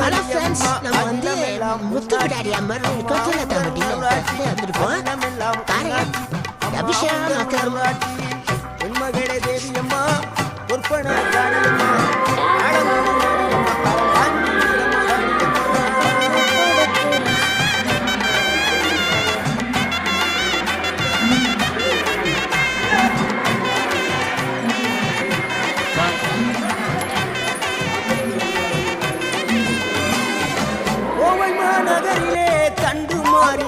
Hello friends, நம்ம வந்து முத்துப்பிடாரி அம்மன் கொச்சலத்தம்பட்டியில் வந்திருக்கோம். காரையம் அபிஷேகம் உண்மகளே தேவியம்மா உற்பன கோவை மாநகரிலே தண்டு மாறி